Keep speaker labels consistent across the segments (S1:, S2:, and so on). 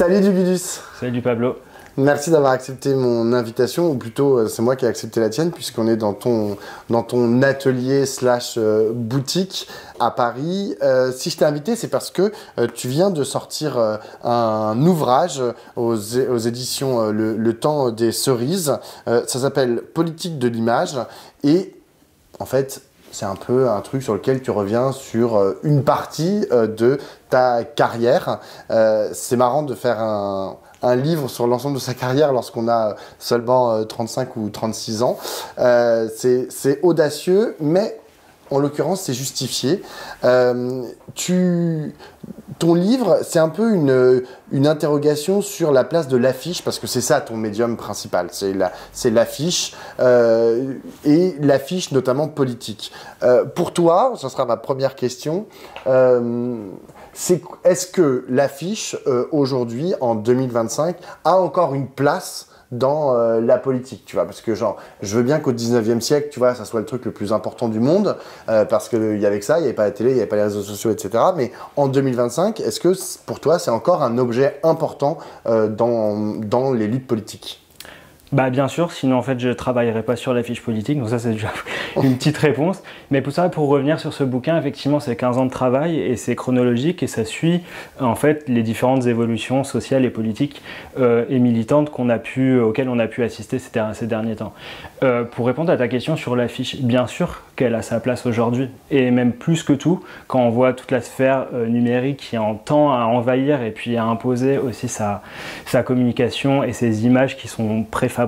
S1: Salut Dugulus.
S2: Salut Pablo.
S1: Merci d'avoir accepté mon invitation, ou plutôt c'est moi qui ai accepté la tienne puisqu'on est dans ton atelier / boutique à Paris. Si je t'ai invité, c'est parce que tu viens de sortir un ouvrage aux éditions Le Temps des Cerises. Ça s'appelle Politique de l'image et en fait, c'est un peu un truc sur lequel tu reviens sur une partie de ta carrière. C'est marrant de faire un livre sur l'ensemble de sa carrière lorsqu'on a seulement 35 ou 36 ans. C'est audacieux, mais en l'occurrence, c'est justifié. Ton livre, c'est un peu une interrogation sur la place de l'affiche, parce que c'est ça ton médium principal, c'est l'affiche, et l'affiche notamment politique. Pour toi, ça sera ma première question, est-ce que l'affiche, aujourd'hui, en 2025, a encore une place dans la politique, tu vois, parce que genre, je veux bien qu'au 19e siècle, tu vois, ça soit le truc le plus important du monde, parce qu'il y avait que ça, il n'y avait pas la télé, il n'y avait pas les réseaux sociaux, etc. Mais en 2025, est-ce que pour toi, c'est encore un objet important dans les luttes politiques ?
S2: Bah bien sûr, sinon en fait je travaillerai pas sur la fiche politique, donc ça c'est déjà une petite réponse. Mais pour revenir sur ce bouquin, effectivement c'est 15 ans de travail et c'est chronologique et ça suit en fait les différentes évolutions sociales et politiques et militantes auxquelles on a pu assister ces derniers temps. Pour répondre à ta question sur la fiche, bien sûr qu'elle a sa place aujourd'hui et même plus que tout quand on voit toute la sphère numérique qui tend à envahir et puis à imposer aussi sa communication et ses images qui sont préfabriquées.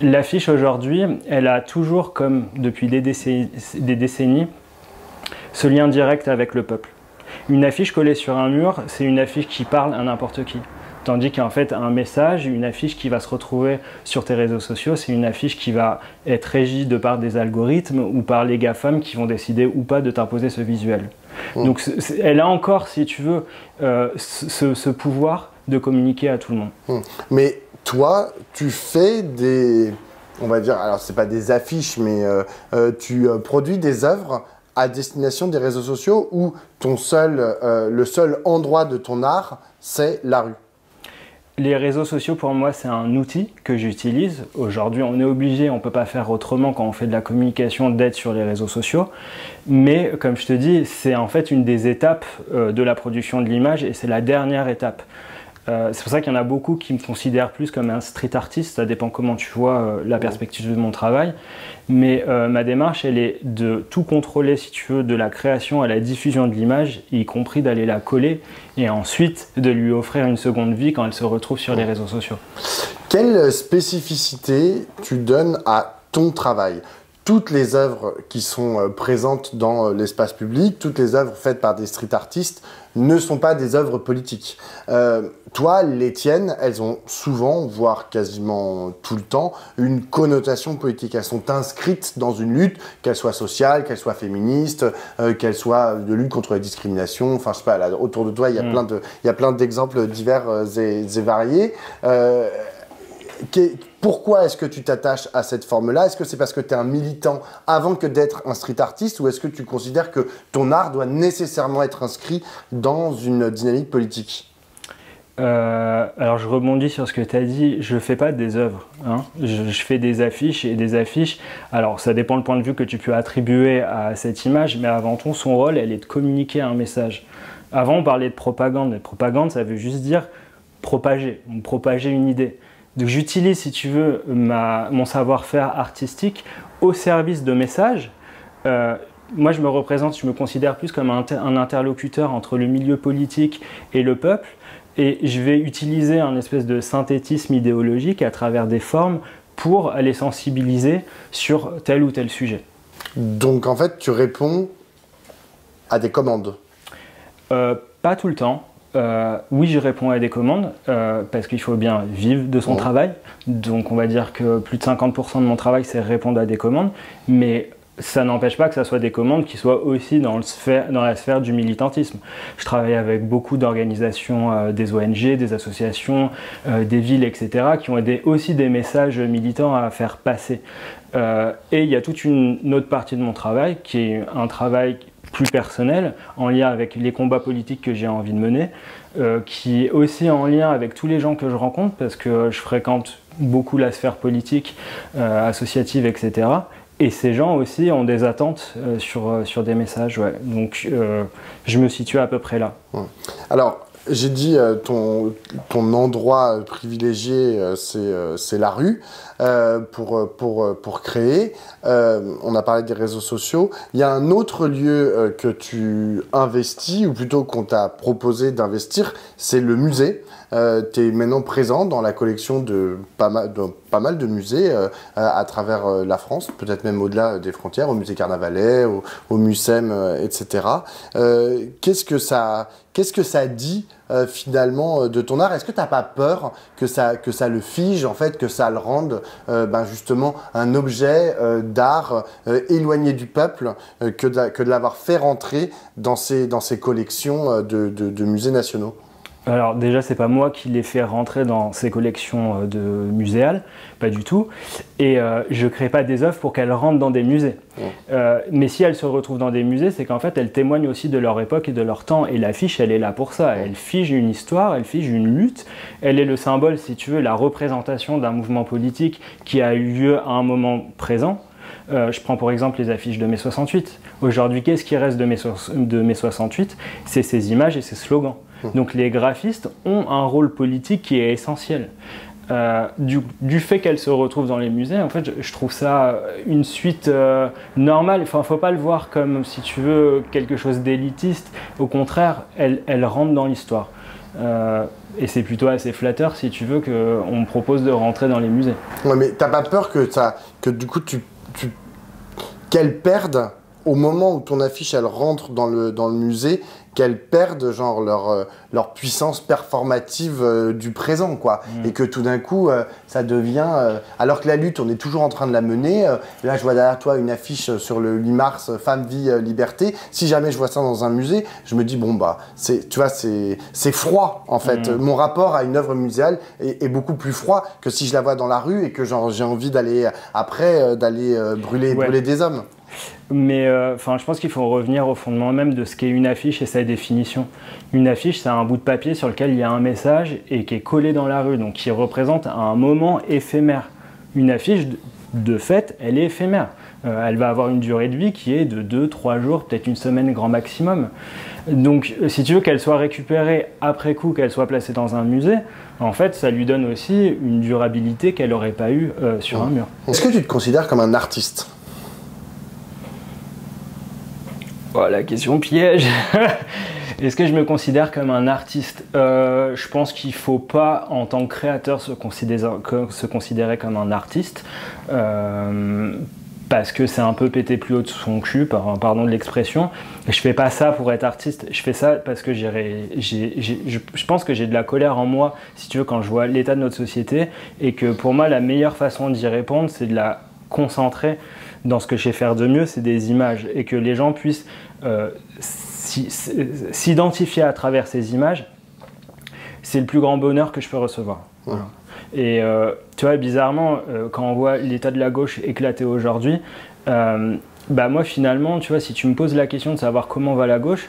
S2: L'affiche aujourd'hui, elle a toujours, comme depuis des décennies, ce lien direct avec le peuple. Une affiche collée sur un mur, c'est une affiche qui parle à n'importe qui. Tandis qu'en fait, un message, une affiche qui va se retrouver sur tes réseaux sociaux, c'est une affiche qui va être régie de par des algorithmes ou par les GAFAM qui vont décider ou pas de t'imposer ce visuel. Donc elle a encore, si tu veux, ce pouvoir de communiquer à tout le monde.
S1: Mais toi, tu fais on va dire, alors c'est pas des affiches, mais tu produis des œuvres à destination des réseaux sociaux où le seul endroit de ton art, c'est la rue.
S2: Les réseaux sociaux, pour moi, c'est un outil que j'utilise. Aujourd'hui, on est obligé, on ne peut pas faire autrement quand on fait de la communication d'être sur les réseaux sociaux. Mais comme je te dis, c'est en fait une des étapes de la production de l'image et c'est la dernière étape. C'est pour ça qu'il y en a beaucoup qui me considèrent plus comme un street artiste, ça dépend comment tu vois la perspective de mon travail. Mais ma démarche, elle est de tout contrôler, si tu veux, de la création à la diffusion de l'image, y compris d'aller la coller et ensuite de lui offrir une seconde vie quand elle se retrouve sur les réseaux sociaux.
S1: Quelle spécificité tu donnes à ton travail ? Toutes les œuvres qui sont présentes dans l'espace public, toutes les œuvres faites par des street artistes ne sont pas des œuvres politiques. Toi, les tiennes, elles ont souvent, voire quasiment tout le temps, une connotation politique. Elles sont inscrites dans une lutte, qu'elle soit sociale, qu'elle soit féministe, qu'elle soit de lutte contre la discrimination. Enfin, je sais pas, là, autour de toi, il y a plein d'exemples divers et variés. Pourquoi est-ce que tu t'attaches à cette forme-là? Est-ce que c'est parce que tu es un militant avant que d'être un street artiste ou est-ce que tu considères que ton art doit nécessairement être inscrit dans une dynamique politique?
S2: Alors je rebondis sur ce que tu as dit, je ne fais pas des œuvres, hein. Je fais des affiches et des affiches, alors ça dépend le point de vue que tu peux attribuer à cette image, mais avant tout son rôle, elle est de communiquer un message. Avant on parlait de propagande, et propagande ça veut juste dire propager une idée. Donc j'utilise, si tu veux, mon savoir-faire artistique au service de messages. Moi, je me considère plus comme un interlocuteur entre le milieu politique et le peuple. Et je vais utiliser un espèce de synthétisme idéologique à travers des formes pour les sensibiliser sur tel ou tel sujet.
S1: Donc en fait, tu réponds à des commandes?
S2: Pas tout le temps. Oui, je réponds à des commandes parce qu'il faut bien vivre de son travail. Donc, on va dire que plus de 50% de mon travail, c'est répondre à des commandes. Mais ça n'empêche pas que ça soit des commandes qui soient aussi dans la sphère du militantisme. Je travaille avec beaucoup d'organisations, des ONG, des associations, des villes, etc., qui ont aussi des messages militants à faire passer. Et il y a toute une autre partie de mon travail qui est un travail plus personnel, en lien avec les combats politiques que j'ai envie de mener, qui est aussi en lien avec tous les gens que je rencontre, parce que je fréquente beaucoup la sphère politique, associative, etc. Et ces gens aussi ont des attentes sur des messages. Ouais. Donc je me situe à peu près là.
S1: Alors, j'ai dit ton endroit privilégié, c'est la rue pour créer. On a parlé des réseaux sociaux. Il y a un autre lieu que tu investis, ou plutôt qu'on t'a proposé d'investir, c'est le musée. Tu es maintenant présent dans la collection de pas mal de musées à travers la France, peut-être même au-delà des frontières, au musée Carnavalet, au Mucem, etc. Qu'est-ce que ça dit finalement de ton art? Est-ce que tu n'as pas peur que ça le fige, en fait, que ça le rende justement un objet d'art éloigné du peuple, que de l'avoir fait rentrer dans ces collections de musées nationaux?
S2: Alors déjà, c'est pas moi qui l'ai fait rentrer dans ces collections de muséales, pas du tout. Et je crée pas des œuvres pour qu'elles rentrent dans des musées. Mais si elles se retrouvent dans des musées, c'est qu'en fait, elles témoignent aussi de leur époque et de leur temps. Et l'affiche, elle est là pour ça. Elle fige une histoire, elle fige une lutte. Elle est le symbole, si tu veux, la représentation d'un mouvement politique qui a eu lieu à un moment présent. Je prends pour exemple les affiches de mai 68. Aujourd'hui, qu'est-ce qui reste de mai 68? C'est ces images et ces slogans. Donc les graphistes ont un rôle politique qui est essentiel. Du fait qu'elles se retrouvent dans les musées, en fait, je trouve ça une suite normale. Enfin, faut pas le voir comme, si tu veux, quelque chose d'élitiste. Au contraire, elles rentrent dans l'histoire. Et c'est plutôt assez flatteur, si tu veux, qu'on me propose de rentrer dans les musées.
S1: Ouais, mais t'as pas peur que du coup qu'elles perdent au moment où ton affiche elle rentre dans le musée, qu'elles perdent genre leur puissance performative du présent, quoi. Et que tout d'un coup ça devient alors que la lutte on est toujours en train de la mener. Là je vois derrière toi une affiche sur le 8 mars Femme, Vie, Liberté. Si jamais je vois ça dans un musée, je me dis bon bah tu vois c'est froid en fait. Mon rapport à une œuvre muséale est beaucoup plus froid que si je la vois dans la rue et que genre j'ai envie d'aller après brûler des hommes.
S2: Mais je pense qu'il faut revenir au fondement même de ce qu'est une affiche et sa définition. Une affiche, c'est un bout de papier sur lequel il y a un message et qui est collé dans la rue, donc qui représente un moment éphémère. Une affiche, de fait, elle est éphémère. Elle va avoir une durée de vie qui est de 2-3 jours, peut-être une semaine grand maximum. Donc, si tu veux qu'elle soit récupérée après coup, qu'elle soit placée dans un musée, en fait, ça lui donne aussi une durabilité qu'elle n'aurait pas eue sur un mur.
S1: Est-ce que tu te considères comme un artiste ?
S2: Oh, la question piège. Est-ce que je me considère comme un artiste? Je pense qu'il ne faut pas, en tant que créateur, se considérer comme un artiste. Parce que c'est un peu péter plus haut de son cul, pardon de l'expression. Je fais pas ça pour être artiste, je fais ça parce que je pense que j'ai de la colère en moi, si tu veux, quand je vois l'état de notre société, et que pour moi, la meilleure façon d'y répondre, c'est de la concentrer dans ce que je sais faire de mieux, c'est des images, et que les gens puissent s'identifier à travers ces images. C'est le plus grand bonheur que je peux recevoir. Voilà. Et tu vois, bizarrement, quand on voit l'état de la gauche éclater aujourd'hui, moi finalement, tu vois, si tu me poses la question de savoir comment va la gauche,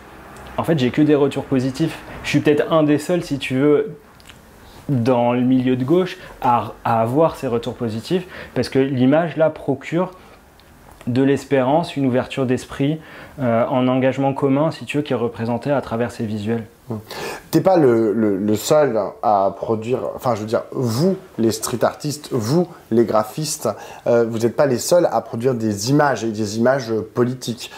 S2: en fait, j'ai que des retours positifs. Je suis peut-être un des seuls, si tu veux, dans le milieu de gauche, à avoir ces retours positifs, parce que l'image, là, procure de l'espérance, une ouverture d'esprit, un engagement commun, si tu veux, qui est représenté à travers ces visuels.
S1: T'es pas le seul à produire, enfin je veux dire, vous les street artistes, vous les graphistes, vous n'êtes pas les seuls à produire des images et des images politiques.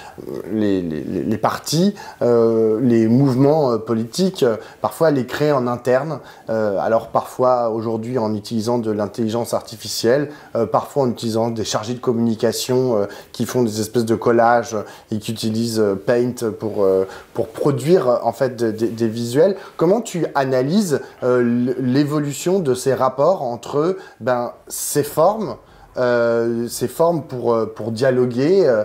S1: Les partis, les mouvements politiques, parfois les créent en interne, alors parfois aujourd'hui en utilisant de l'intelligence artificielle, parfois en utilisant des chargés de communication qui font des espèces de collages et qui utilisent Paint pour produire en fait des visuels. Comment tu analyses l'évolution de ces rapports entre ces formes pour dialoguer,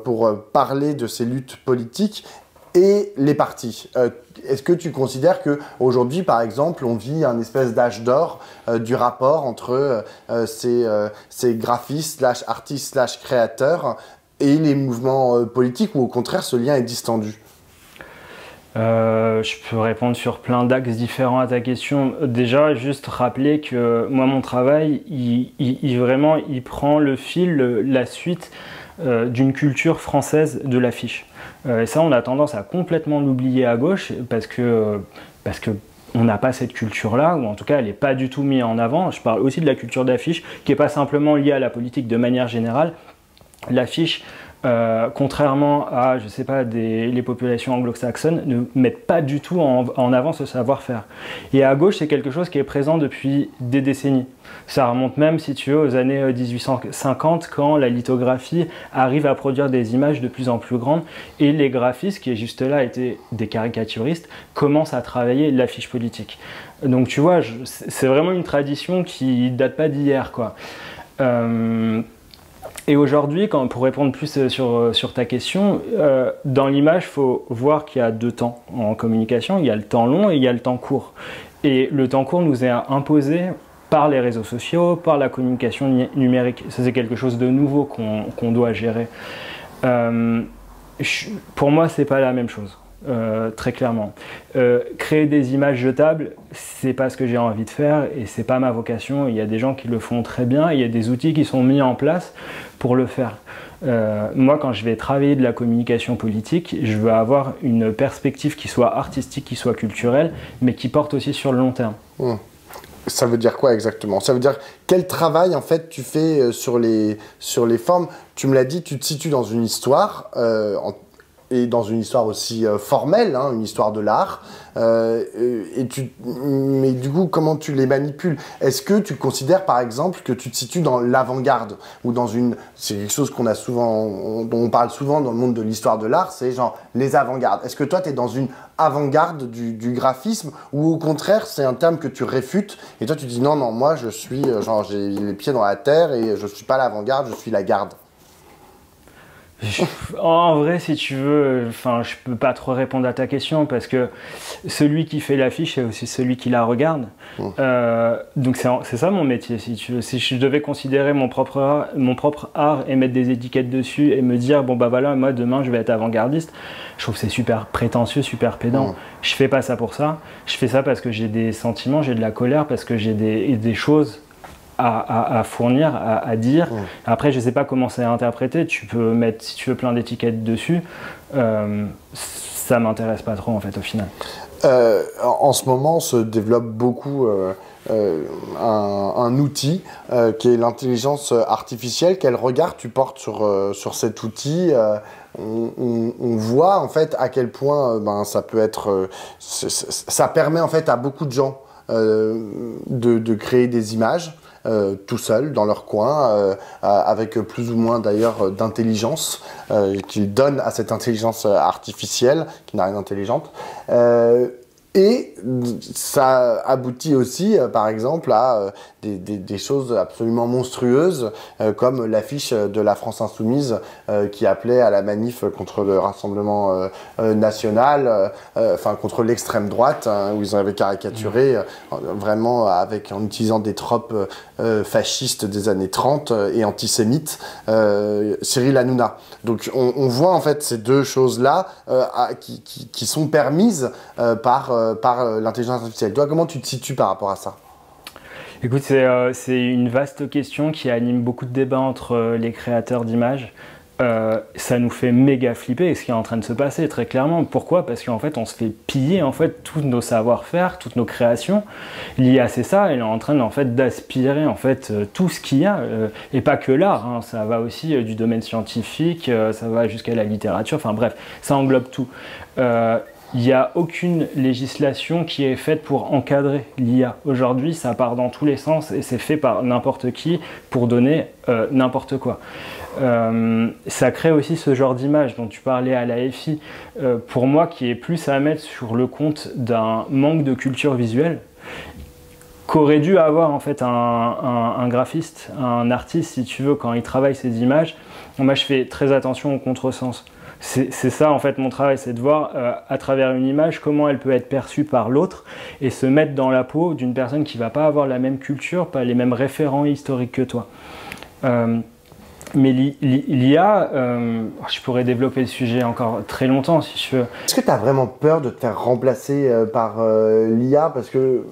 S1: pour parler de ces luttes politiques et les partis. Est-ce que tu considères qu'aujourd'hui, par exemple, on vit un espèce d'âge d'or du rapport entre ces graphistes / artistes / créateurs et les mouvements politiques, ou au contraire, ce lien est distendu?
S2: Je peux répondre sur plein d'axes différents à ta question. Déjà, juste rappeler que moi, mon travail, vraiment, il prend le fil, la suite d'une culture française de l'affiche. Et ça, on a tendance à complètement l'oublier à gauche parce que on n'a pas cette culture-là, ou en tout cas, elle n'est pas du tout mise en avant. Je parle aussi de la culture d'affiche, qui n'est pas simplement liée à la politique de manière générale. L'affiche, contrairement à, je sais pas, les populations anglo-saxonnes, ne mettent pas du tout en avant ce savoir-faire. Et à gauche, c'est quelque chose qui est présent depuis des décennies. Ça remonte même, si tu veux, aux années 1850, quand la lithographie arrive à produire des images de plus en plus grandes, et les graphistes, qui juste là étaient des caricaturistes, commencent à travailler l'affiche politique. Donc tu vois, c'est vraiment une tradition qui date pas d'hier, quoi. Et aujourd'hui, pour répondre plus sur ta question, dans l'image, il faut voir qu'il y a deux temps en communication. Il y a le temps long et il y a le temps court. Et le temps court nous est imposé par les réseaux sociaux, par la communication numérique. Ça, c'est quelque chose de nouveau qu'on doit gérer. Pour moi, c'est pas la même chose. Très clairement. Créer des images jetables, c'est pas ce que j'ai envie de faire et c'est pas ma vocation. Il y a des gens qui le font très bien et il y a des outils qui sont mis en place pour le faire. Moi, quand je vais travailler de la communication politique, je veux avoir une perspective qui soit artistique, qui soit culturelle, mais qui porte aussi sur le long terme.
S1: Ça veut dire quoi exactement? Ça veut dire quel travail en fait tu fais sur les formes? Tu me l'as dit, tu te situes dans une histoire, et dans une histoire aussi formelle, hein, une histoire de l'art. Mais du coup, comment tu les manipules? Est-ce que tu considères, par exemple, que tu te situes dans l'avant-garde ou dans une... C'est quelque chose qu'on a souvent, dont on parle souvent dans le monde de l'histoire de l'art, c'est genre les avant-gardes. Est-ce que toi, tu es dans une avant-garde du graphisme ou au contraire, c'est un terme que tu réfutes et toi, tu dis non, non, moi, je suis, genre, j'ai les pieds dans la terre et je suis pas l'avant-garde, je suis la garde?
S2: En vrai, si tu veux, je peux pas trop répondre à ta question parce que celui qui fait l'affiche est aussi celui qui la regarde. Donc c'est ça mon métier, si tu veux. Si je devais considérer mon propre art et mettre des étiquettes dessus et me dire bon bah voilà, moi demain je vais être avant-gardiste, je trouve que c'est super prétentieux, super pédant. Je fais pas ça pour ça. Je fais ça parce que j'ai des sentiments, j'ai de la colère, parce que j'ai des choses à fournir, à dire. Après, je ne sais pas comment c'est interprété. Tu peux mettre, si tu veux, plein d'étiquettes dessus. Ça ne m'intéresse pas trop, en fait, au final.
S1: En ce moment, se développe beaucoup un outil qui est l'intelligence artificielle. Quel regard tu portes sur cet outil? On voit, en fait, à quel point ça peut être... ça permet, en fait, à beaucoup de gens de créer des images. Tout seuls, dans leur coin, avec plus ou moins d'ailleurs d'intelligence qu'ils donnent à cette intelligence artificielle, qui n'a rien d'intelligente. Et ça aboutit aussi, par exemple, à des choses absolument monstrueuses, comme l'affiche de la France Insoumise qui appelait à la manif contre le Rassemblement national, contre l'extrême droite, hein, où ils avaient caricaturé vraiment en utilisant des tropes fascistes des années 30 et antisémites, Cyril Hanouna. Donc on voit en fait ces deux choses-là qui sont permises par l'intelligence artificielle. Toi, comment tu te situes par rapport à ça?
S2: Écoute, c'est une vaste question qui anime beaucoup de débats entre les créateurs d'images. Ça nous fait méga flipper ce qui est en train de se passer, très clairement. Pourquoi? Parce qu'en fait, on se fait piller en fait, tous nos savoir-faire, toutes nos créations. L'IA, c'est ça, elle est en train d'aspirer en fait, tout ce qu'il y a, et pas que l'art, hein, ça va aussi du domaine scientifique, ça va jusqu'à la littérature, enfin bref, ça englobe tout. Il n'y a aucune législation qui est faite pour encadrer l'IA. Aujourd'hui, ça part dans tous les sens et c'est fait par n'importe qui pour donner n'importe quoi. Ça crée aussi ce genre d'image dont tu parlais à l'AFI, pour moi qui est plus à mettre sur le compte d'un manque de culture visuelle qu'aurait dû avoir en fait un graphiste, un artiste si tu veux, quand il travaille ses images. Moi je fais très attention au contresens. C'est ça en fait mon travail, c'est de voir à travers une image comment elle peut être perçue par l'autre et se mettre dans la peau d'une personne qui ne va pas avoir la même culture, pas les mêmes référents historiques que toi. Mais l'IA, je pourrais développer le sujet encore très longtemps si je veux.
S1: Est-ce que tu as vraiment peur de te faire remplacer par l'IA? Parce que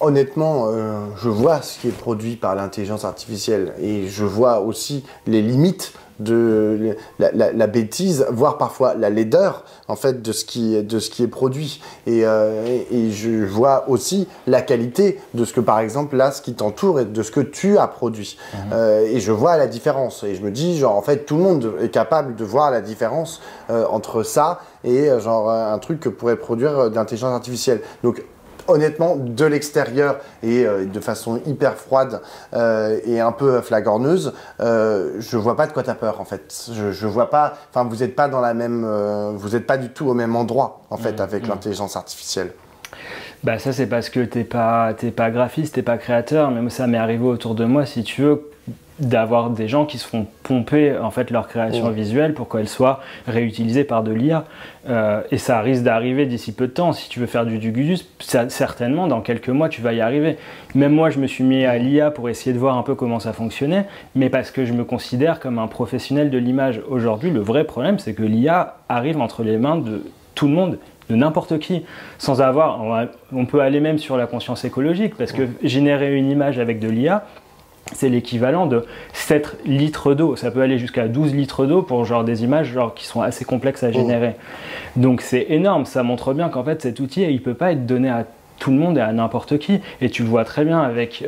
S1: honnêtement, je vois ce qui est produit par l'intelligence artificielle et je vois aussi les limites de la bêtise, voire parfois la laideur en fait de ce qui est produit et je vois aussi la qualité de ce que par exemple là ce qui t'entoure et de ce que tu as produit et je vois la différence et je me dis genre en fait tout le monde est capable de voir la différence entre ça et genre un truc que pourrait produire de l'intelligence artificielle. Donc honnêtement, de l'extérieur et de façon hyper froide et un peu flagorneuse, je vois pas de quoi t'as peur en fait. Je vois pas. Enfin, vous êtes pas dans la même. Vous êtes pas du tout au même endroit en fait avec l'intelligence artificielle.
S2: Bah ça c'est parce que t'es pas graphiste, t'es pas créateur. Même ça m'est arrivé autour de moi, si tu veux, d'avoir des gens qui se font pomper en fait leur création visuelle pour qu'elle soit réutilisée par de l'IA et ça risque d'arriver d'ici peu de temps. Si tu veux faire du Gugus, certainement dans quelques mois tu vas y arriver. Même moi je me suis mis à l'IA pour essayer de voir un peu comment ça fonctionnait, mais parce que je me considère comme un professionnel de l'image. Aujourd'hui le vrai problème c'est que l'IA arrive entre les mains de tout le monde, de n'importe qui, sans avoir, on peut aller même sur la conscience écologique, parce que générer une image avec de l'IA, c'est l'équivalent de 7 litres d'eau. Ça peut aller jusqu'à 12 litres d'eau pour genre des images genre, qui sont assez complexes à générer. Donc c'est énorme, ça montre bien qu'en fait cet outil, il ne peut pas être donné à tout le monde et à n'importe qui. Et tu le vois très bien avec,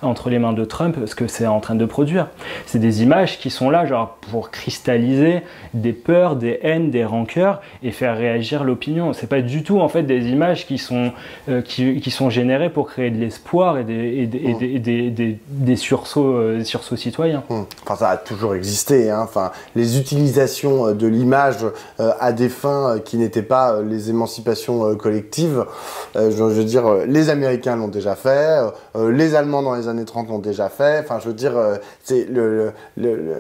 S2: entre les mains de Trump, ce que c'est en train de produire. C'est des images qui sont là genre, pour cristalliser des peurs, des haines, des rancœurs et faire réagir l'opinion. C'est pas du tout en fait des images qui sont générées pour créer de l'espoir et des sursauts citoyens.
S1: Enfin, ça a toujours existé. Hein. Enfin, les utilisations de l'image à des fins qui n'étaient pas les émancipations collectives, je veux dire, les Américains l'ont déjà fait, les Allemands dans les années 30 l'ont déjà fait. Enfin, je veux dire, c'est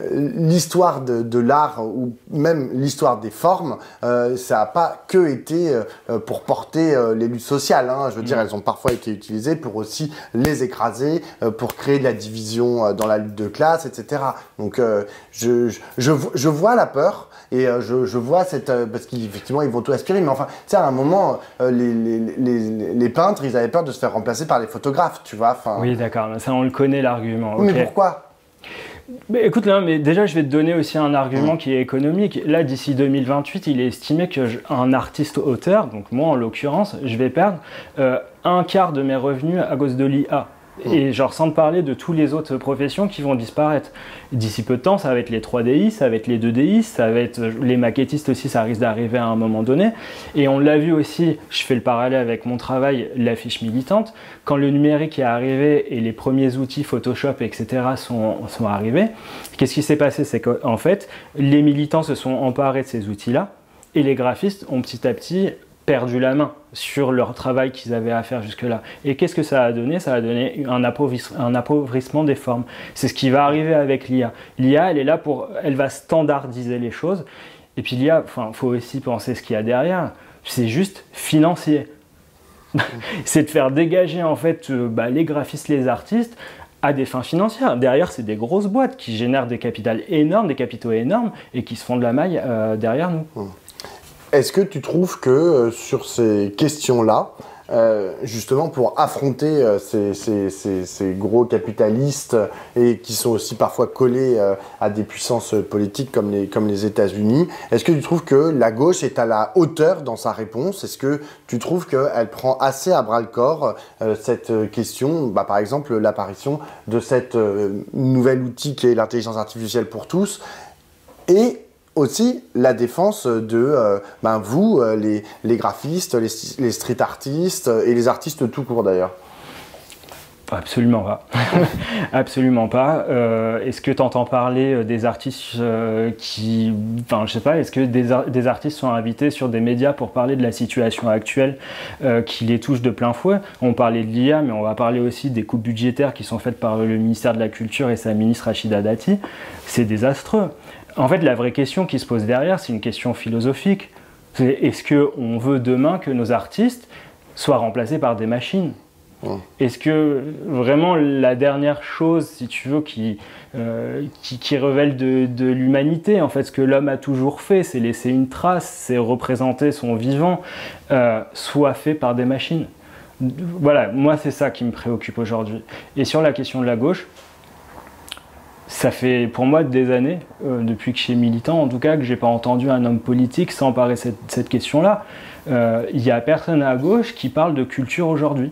S1: l'histoire de l'art ou même l'histoire des formes, ça n'a pas que été pour porter les luttes sociales. Hein. Je veux dire, elles ont parfois été utilisées pour aussi les écraser, pour créer de la division dans la lutte de classe, etc. Donc, je vois la peur et je vois cette... parce qu'effectivement, ils vont tout aspirer. Mais enfin, tu sais, à un moment, les peintres, ils avaient peur de se faire remplacer par les photographes, tu vois. Enfin...
S2: Oui, d'accord. Ça, on le connaît, l'argument.
S1: Mais pourquoi ?
S2: Mais écoute, là, mais déjà, je vais te donner aussi un argument qui est économique. Là, d'ici 2028, il est estimé qu'un artiste-auteur, donc moi en l'occurrence, je vais perdre un quart de mes revenus à cause de l'IA. Et genre sans te parler de toutes les autres professions qui vont disparaître. D'ici peu de temps, ça va être les 3DI, ça va être les 2DI, ça va être les maquettistes aussi, ça risque d'arriver à un moment donné. Et on l'a vu aussi, je fais le parallèle avec mon travail, l'affiche militante, quand le numérique est arrivé et les premiers outils Photoshop, etc. sont arrivés, qu'est-ce qui s'est passé? C'est qu'en fait, les militants se sont emparés de ces outils-là et les graphistes ont petit à petit perdu la main sur leur travail qu'ils avaient à faire jusque-là. Et qu'est-ce que ça a donné? Ça a donné un appauvrissement des formes. C'est ce qui va arriver avec l'IA. L'IA, elle va standardiser les choses. Et puis l'IA, faut aussi penser ce qu'il y a derrière. C'est juste financier. C'est de faire dégager en fait les graphistes, les artistes à des fins financières. Derrière, c'est des grosses boîtes qui génèrent des capitaux énormes et qui se font de la maille derrière nous.
S1: Est-ce que tu trouves que sur ces questions-là, justement pour affronter ces gros capitalistes et qui sont aussi parfois collés à des puissances politiques comme les États-Unis, est-ce que tu trouves que la gauche est à la hauteur dans sa réponse? Est-ce que tu trouves qu'elle prend assez à bras-le-corps cette question, par exemple l'apparition de cette nouvel outil qui est l'intelligence artificielle pour tous et aussi la défense de vous, les graphistes, les street artistes et les artistes tout court d'ailleurs?
S2: Absolument pas. Absolument pas. Est-ce que tu entends parler des artistes qui... Enfin, je sais pas, est-ce que des artistes sont invités sur des médias pour parler de la situation actuelle qui les touche de plein fouet? On parlait de l'IA, mais on va parler aussi des coupes budgétaires qui sont faites par le ministère de la Culture et sa ministre Rachida Dati. C'est désastreux. En fait, la vraie question qui se pose derrière, c'est une question philosophique. Est-ce qu'on veut demain que nos artistes soient remplacés par des machines? Est-ce que vraiment la dernière chose, si tu veux, qui révèle de l'humanité, en fait, ce que l'homme a toujours fait, c'est laisser une trace, c'est représenter son vivant, soit fait par des machines? Voilà, moi c'est ça qui me préoccupe aujourd'hui. Et sur la question de la gauche, ça fait pour moi des années, depuis que je suis militant en tout cas, que j'ai pas entendu un homme politique s'emparer de cette question-là. Il n'y a personne à gauche qui parle de culture aujourd'hui.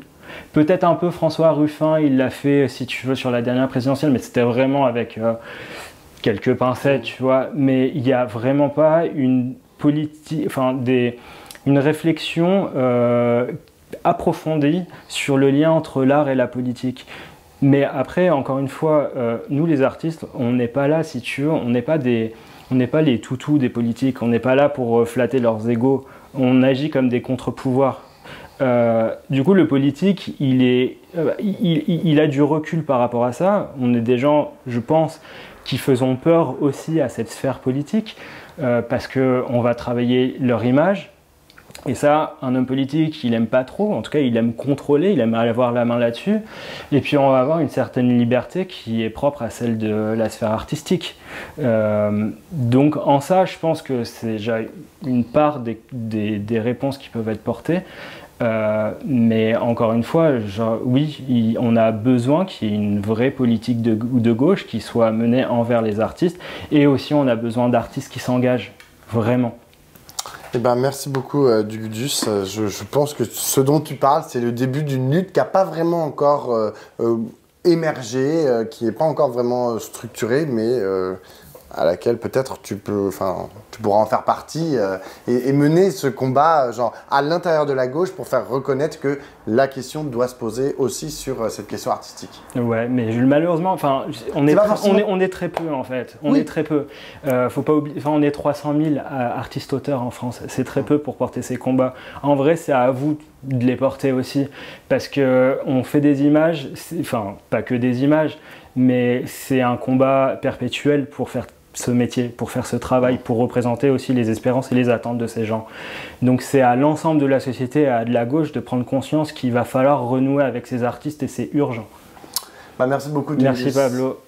S2: Peut-être un peu François Ruffin, il l'a fait, si tu veux, sur la dernière présidentielle, mais c'était vraiment avec quelques pincettes, tu vois. Mais il n'y a vraiment pas une politique, enfin une réflexion approfondie sur le lien entre l'art et la politique. Mais après, encore une fois, nous les artistes, on n'est pas là, si tu veux, on n'est pas les toutous des politiques, on n'est pas là pour flatter leurs égos, on agit comme des contre-pouvoirs. Du coup, le politique, il a du recul par rapport à ça. On est des gens, je pense, qui faisons peur aussi à cette sphère politique, parce qu'on va travailler leur image. Et ça, un homme politique, il aime pas trop, en tout cas il aime contrôler, il aime avoir la main là-dessus. Et puis on va avoir une certaine liberté qui est propre à celle de la sphère artistique. Donc en ça, je pense que c'est déjà une part des réponses qui peuvent être portées. Mais encore une fois, oui, on a besoin qu'il y ait une vraie politique de gauche qui soit menée envers les artistes. Et aussi on a besoin d'artistes qui s'engagent, vraiment.
S1: Eh ben, merci beaucoup, Dugudus. Je pense que ce dont tu parles, c'est le début d'une lutte qui n'a pas vraiment encore émergé, qui n'est pas encore vraiment structurée, mais à laquelle peut-être tu pourras en faire partie et mener ce combat genre, à l'intérieur de la gauche pour faire reconnaître que la question doit se poser aussi sur cette question artistique.
S2: Ouais, mais malheureusement, on est très peu en fait. On est très peu. Faut pas oublier, on est 300 000 artistes-auteurs en France. C'est très peu pour porter ces combats. En vrai, c'est à vous de les porter aussi, parce que on fait des images, enfin pas que des images, mais c'est un combat perpétuel pour faire ce métier, pour faire ce travail, pour représenter aussi les espérances et les attentes de ces gens. Donc c'est à l'ensemble de la société, à de la gauche, de prendre conscience qu'il va falloir renouer avec ces artistes et c'est urgent.
S1: Merci beaucoup.
S2: Merci Pablo.